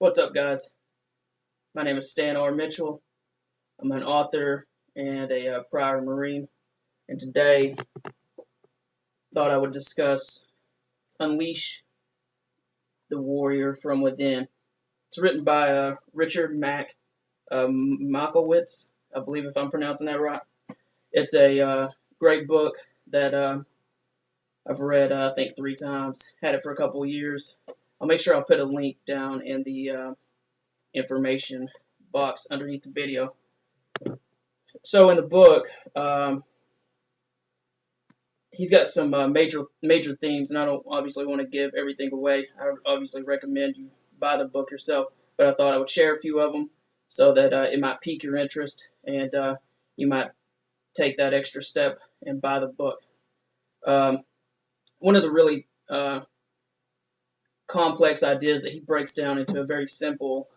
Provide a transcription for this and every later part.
What's up, guys? My name is Stan R. Mitchell. I'm an author and a prior Marine, and today thought I would discuss Unleash the Warrior from Within. It's written by Richard Mack Machowicz, I believe if I'm pronouncing that right. It's a great book that I've read, I think, 3 times. Had it for a couple of years. I'll make sure I'll put a link down in the information box underneath the video. So in the book, he's got some major themes, and I don't obviously want to give everything away. I would obviously recommend you buy the book yourself, but I thought I would share a few of them so that it might pique your interest, and you might take that extra step and buy the book. Um, One of the really complex ideas that he breaks down into a very simple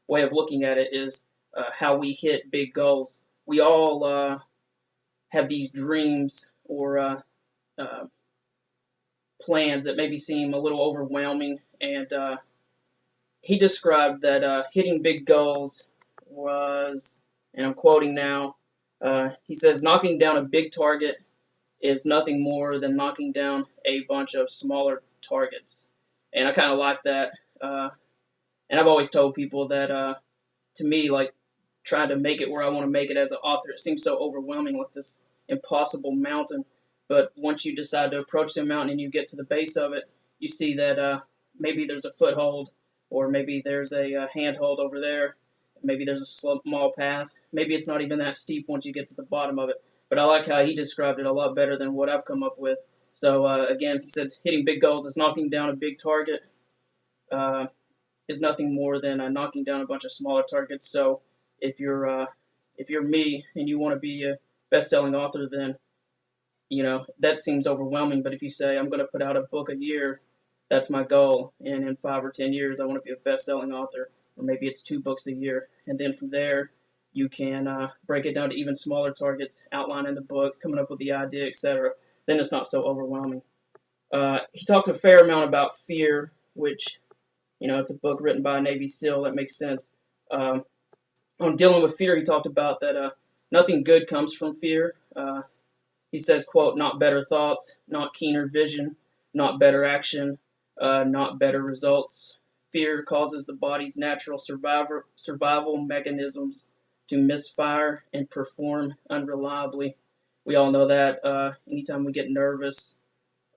way of looking at it is how we hit big goals. We all have these dreams or uh, plans that maybe seem a little overwhelming, and he described that hitting big goals was, and I'm quoting now, he says, knocking down a big target is nothing more than knocking down a bunch of smaller targets. And I kind of like that. And I've always told people that to me, like trying to make it where I want to make it as an author, it seems so overwhelming, like this impossible mountain. But once you decide to approach the mountain and you get to the base of it, you see that maybe there's a foothold, or maybe there's a handhold over there. Maybe there's a small path. Maybe it's not even that steep once you get to the bottom of it. But I like how he described it a lot better than what I've come up with. So again, he said hitting big goals is knocking down a big target. Is nothing more than knocking down a bunch of smaller targets. So if you're me and you want to be a best-selling author, then that seems overwhelming. But if you say I'm going to put out a book a year, that's my goal, and in 5 or 10 years I want to be a best-selling author, or maybe it's 2 books a year, and then from there you can break it down to even smaller targets, outlining the book, coming up with the idea, etc. Then it's not so overwhelming. He talked a fair amount about fear, which it's a book written by a Navy SEAL. That makes sense. Um, on dealing with fear, he talked about that nothing good comes from fear. He says, quote, not better thoughts, not keener vision, not better action, not better results. Fear causes the body's natural survival mechanisms to misfire and perform unreliably. We all know that anytime we get nervous,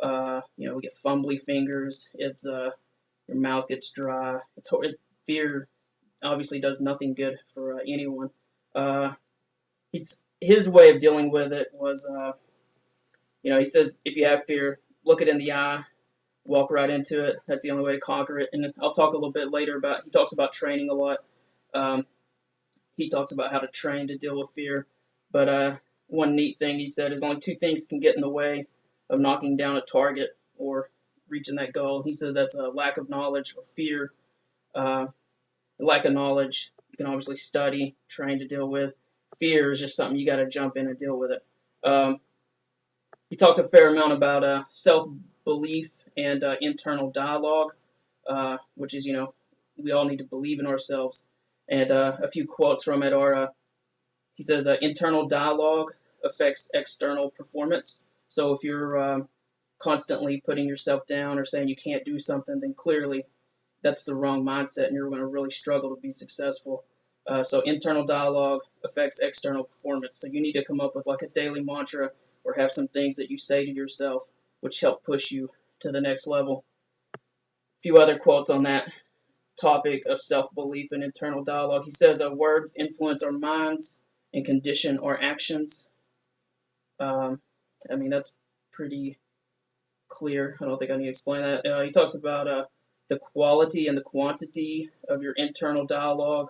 we get fumbly fingers. Your mouth gets dry. Fear obviously does nothing good for anyone. Uh, his way of dealing with it was, he says, if you have fear, look it in the eye, walk right into it. That's the only way to conquer it. And I'll talk a little bit later about. He talks about training a lot. Um, he talks about how to train to deal with fear. But one neat thing he said is only two things can get in the way of knocking down a target or reaching that goal. He said that's a lack of knowledge or fear. Uh, lack of knowledge, you can obviously study, train to deal with. Fear is just something you got to jump in and deal with it. He talked a fair amount about self-belief and internal dialogue, which is, we all need to believe in ourselves. And a few quotes from it are, he says, internal dialogue affects external performance. So if you're constantly putting yourself down or saying you can't do something, then clearly that's the wrong mindset, and you're going to really struggle to be successful. So internal dialogue affects external performance. So you need to come up with like a daily mantra or have some things that you say to yourself which help push you to the next level. A few other quotes on that topic of self-belief and internal dialogue. He says, words influence our minds and condition our actions. Um, that's pretty clear. I don't think I need to explain that. He talks about the quality and the quantity of your internal dialogue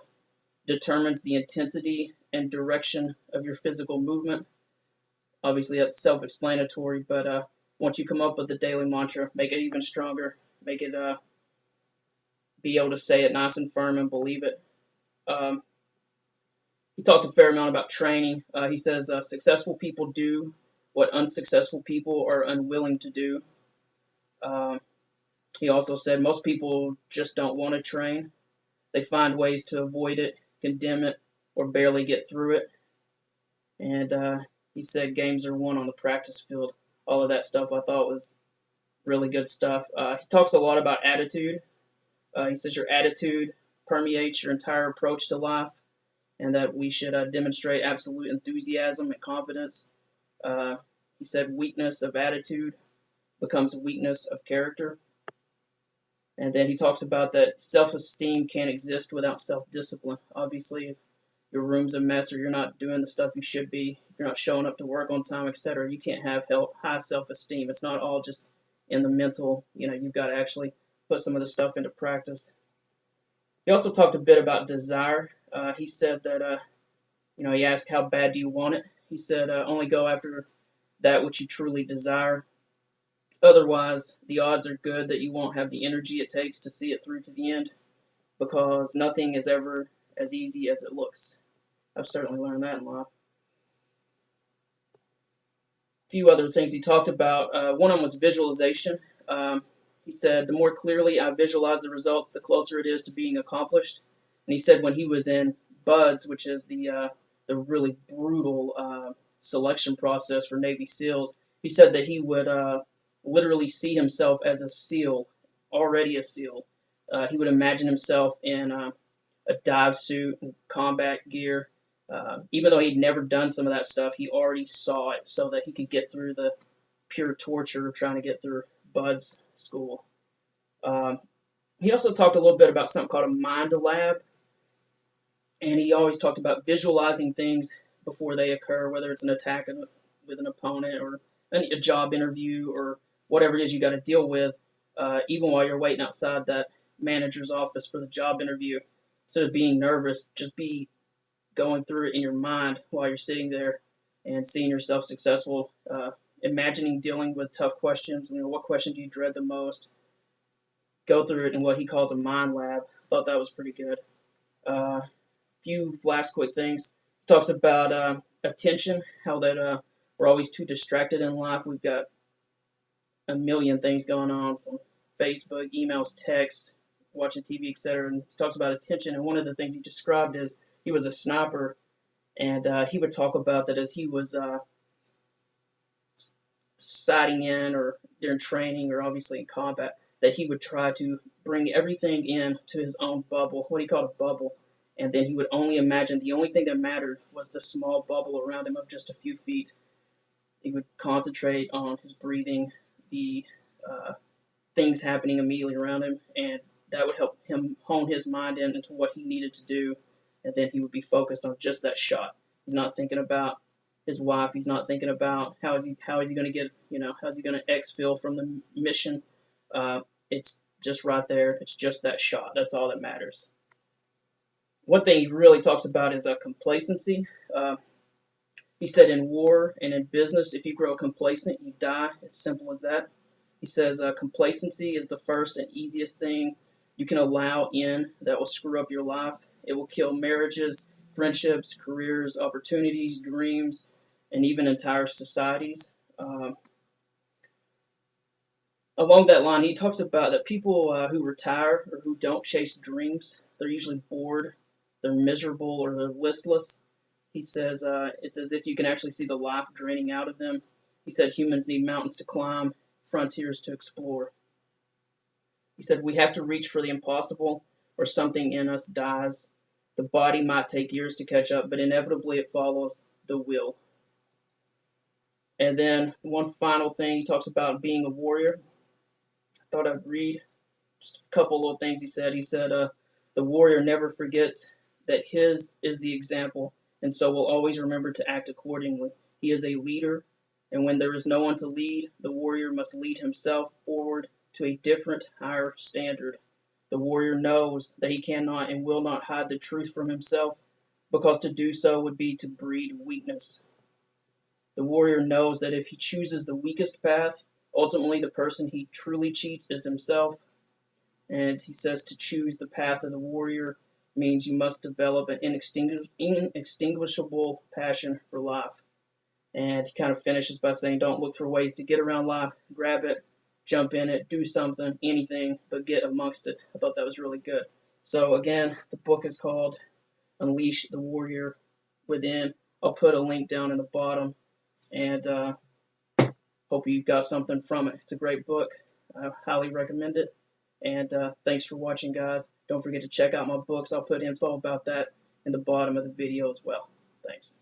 determines the intensity and direction of your physical movement. Obviously, that's self-explanatory, but once you come up with the daily mantra, make it even stronger. Make it be able to say it nice and firm and believe it. Um, he talked a fair amount about training. He says successful people do what unsuccessful people are unwilling to do. Um, He also said most people just don't want to train. They find ways to avoid it, condemn it, or barely get through it. And he said games are won on the practice field. All of that stuff I thought was really good stuff. He talks a lot about attitude. He says your attitude permeates your entire approach to life, and that we should demonstrate absolute enthusiasm and confidence. Uh, he said weakness of attitude becomes weakness of character. And then he talks about that self-esteem can't exist without self-discipline. Obviously, if your room's a mess or you're not doing the stuff you should be, if you're not showing up to work on time, etc., you can't have high self-esteem. It's not all just in the mental. You've got to actually put some of the stuff into practice. He also talked a bit about desire. He said that, he asked, how bad do you want it? He said, only go after that which you truly desire. Otherwise, the odds are good that you won't have the energy it takes to see it through to the end, because nothing is ever as easy as it looks. I've certainly learned that in life. A few other things he talked about. One of them was visualization. He said, the more clearly I visualize the results, the closer it is to being accomplished. And he said when he was in BUDS, which is the really brutal selection process for Navy SEALs, he said that he would literally see himself as a SEAL, already a SEAL. He would imagine himself in a dive suit and combat gear. Even though he'd never done some of that stuff, he already saw it so that he could get through the pure torture of trying to get through BUDS school. He also talked a little bit about something called a mind lab, and he always talked about visualizing things before they occur, whether it's an attack with an opponent or a job interview or whatever it is you got to deal with, even while you're waiting outside that manager's office for the job interview. Instead of being nervous, just be going through it in your mind while you're sitting there and seeing yourself successful, imagining dealing with tough questions. What question do you dread the most? Go through it in what he calls a mind lab. I thought that was pretty good. Few last quick things. He talks about attention, how that we're always too distracted in life. We've got a million things going on, from Facebook, emails, texts, watching TV, etc. And he talks about attention, and one of the things he described is he was a sniper, and he would talk about that as he was sighting in or during training or obviously in combat, that he would try to bring everything in to his own bubble, what he called a bubble, and then he would only imagine the only thing that mattered was the small bubble around him of just a few feet. He would concentrate on his breathing, the things happening immediately around him, and that would help him hone his mind in into what he needed to do, and then he would be focused on just that shot. He's not thinking about his wife. He's not thinking about how is he going to get, how's he going to exfil from the mission. It's just right there. It's just that shot. That's all that matters. One thing he really talks about is complacency. He said in war and in business, if you grow complacent, you die. It's simple as that. He says complacency is the first and easiest thing you can allow in that will screw up your life. It will kill marriages, friendships, careers, opportunities, dreams, and even entire societies. Along that line, he talks about that people who retire or who don't chase dreams, they're usually bored, they're miserable, or they're listless. He says it's as if you can actually see the life draining out of them. He said humans need mountains to climb, frontiers to explore. He said we have to reach for the impossible or something in us dies. The body might take years to catch up, but inevitably it follows the will. And then one final thing, he talks about being a warrior. I thought I'd read just a couple little things he said. He said, the warrior never forgets that his is the example, and so will always remember to act accordingly. He is a leader, and when there is no one to lead, the warrior must lead himself forward to a different, higher standard. The warrior knows that he cannot and will not hide the truth from himself, because to do so would be to breed weakness. The warrior knows that if he chooses the weakest path, ultimately the person he truly cheats is himself. And he says to choose the path of the warrior means you must develop an inextinguishable passion for life. And he kind of finishes by saying, don't look for ways to get around life, grab it, jump in it, do something, anything, but get amongst it. I thought that was really good. So again, the book is called Unleash the Warrior Within. I'll put a link down in the bottom, and hope you got something from it. It's a great book. I highly recommend it. And thanks for watching, guys. Don't forget to check out my books. I'll put info about that in the bottom of the video as well. Thanks.